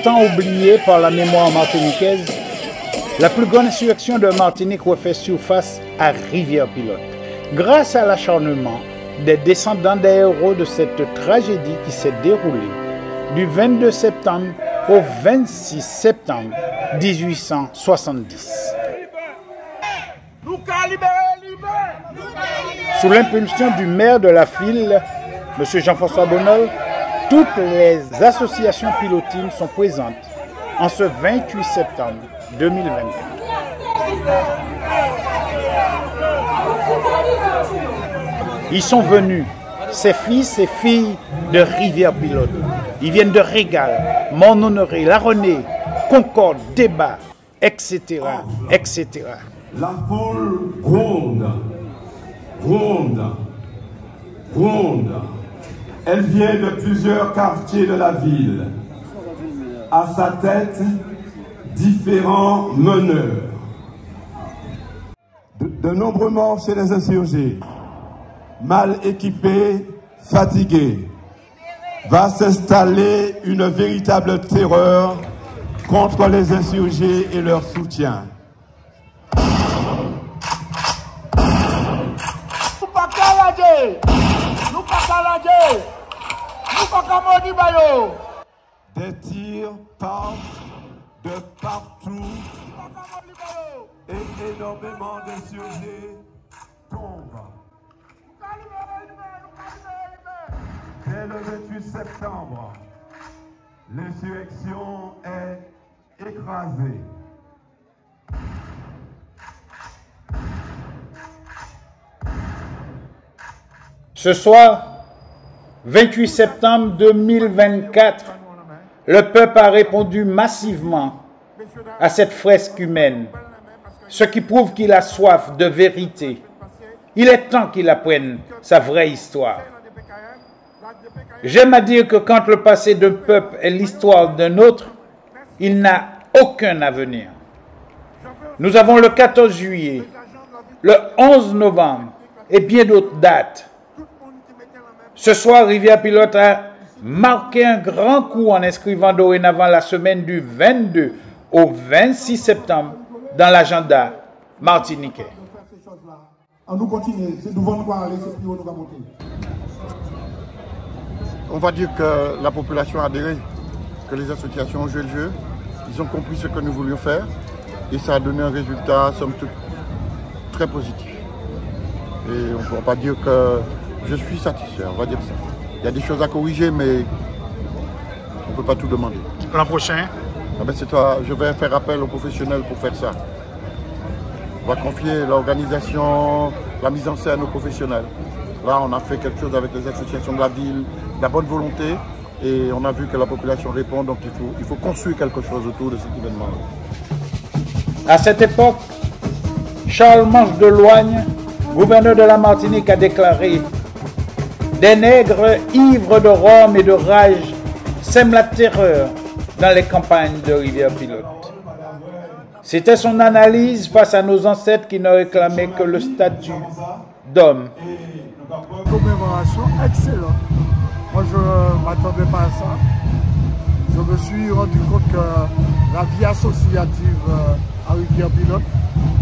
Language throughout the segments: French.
longtemps oubliée par la mémoire martiniquaise, la plus grande insurrection de Martinique refait surface à Rivière-Pilote. Grâce à l'acharnement des descendants des héros de cette tragédie qui s'est déroulée du 22 septembre au 26 septembre 1870. Sous l'impulsion du maire de la ville, M. Jean-François Bonnol, toutes les associations pilotines sont présentes en ce 28 septembre 2024. Ils sont venus, ces fils et filles de Rivière-Pilote. Ils viennent de Régal, Mont-Honoré, La Renée, Concorde, Débat, etc., etc. La foule gronde, gronde, gronde. Elle vient de plusieurs quartiers de la ville. À sa tête, différents meneurs. De nombreux morts chez les insurgés. Mal équipés, fatigués. Va s'installer une véritable terreur contre les insurgés et leur soutien. Des tirs partent de partout et énormément d'insurgés tombent. Dès le 28 septembre, l'insurrection est écrasée. Ce soir, 28 septembre 2024, le peuple a répondu massivement à cette fresque humaine, ce qui prouve qu'il a soif de vérité. Il est temps qu'il apprenne sa vraie histoire. J'aime à dire que quand le passé d'un peuple est l'histoire d'un autre, il n'a aucun avenir. Nous avons le 14 juillet, le 11 novembre et bien d'autres dates. Ce soir, Rivière-Pilote a marqué un grand coup en inscrivant dorénavant la semaine du 22 au 26 septembre dans l'agenda martiniquais. On va dire que la population a adhéré, que les associations ont joué le jeu, ils ont compris ce que nous voulions faire et ça a donné un résultat, somme toute, très positif. Et on ne peut pas dire que je suis satisfait, on va dire ça. Il y a des choses à corriger, mais on ne peut pas tout demander. L'an prochain, je vais faire appel aux professionnels pour faire ça. On va confier l'organisation, la mise en scène aux professionnels. Là, on a fait quelque chose avec les associations de la ville, de la bonne volonté, et on a vu que la population répond, donc il faut construire quelque chose autour de cet événement-là. À cette époque, Charles Manche de Loigne, gouverneur de la Martinique, a déclaré « Des nègres ivres de rhum et de rage sèment la terreur dans les campagnes de Rivière-Pilote ». C'était son analyse face à nos ancêtres qui ne réclamaient que le statut d'homme. Commémoration excellente. Moi, je ne m'attendais pas à ça. Je me suis rendu compte que la vie associative à Rivière-Pilote,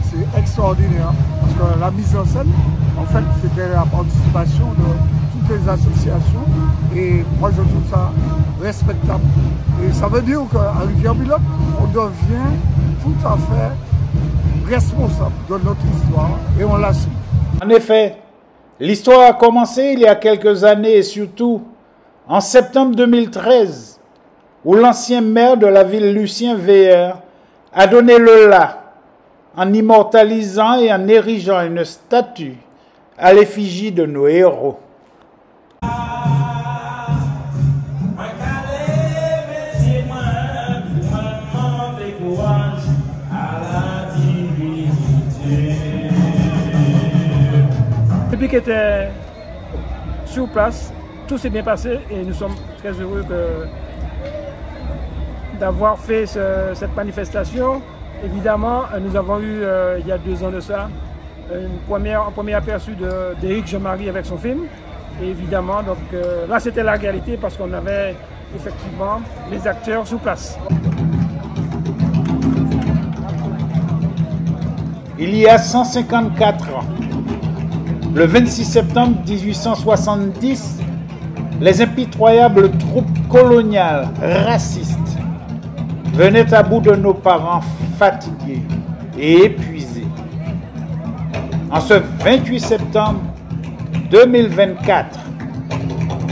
c'est extraordinaire. Parce que la mise en scène, en fait, c'était la participation de toutes les associations. Et moi, je trouve ça respectable. Et ça veut dire qu'à Rivière-Pilote, on devient tout à fait responsable de notre histoire et on l'assume. En effet, l'histoire a commencé il y a quelques années et surtout en septembre 2013, où l'ancien maire de la ville, Lucien Veillère, a donné le la en immortalisant et en érigeant une statue à l'effigie de nos héros. Le public était sur place, tout s'est bien passé et nous sommes très heureux d'avoir fait cette manifestation. Évidemment, nous avons eu, il y a 2 ans de ça, un premier aperçu d'Éric Jean-Marie avec son film. Et évidemment, donc, là c'était la réalité parce qu'on avait effectivement les acteurs sur place. Il y a 154 ans, le 26 septembre 1870, les impitoyables troupes coloniales racistes venaient à bout de nos parents fatigués et épuisés. En ce 28 septembre 2024,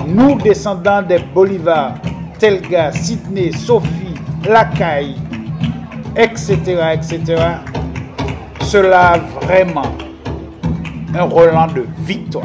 nous, descendants des Bolivar, Telga, Sydney, Sophie, Lacaille, etc., cela a vraiment un relent de victoire.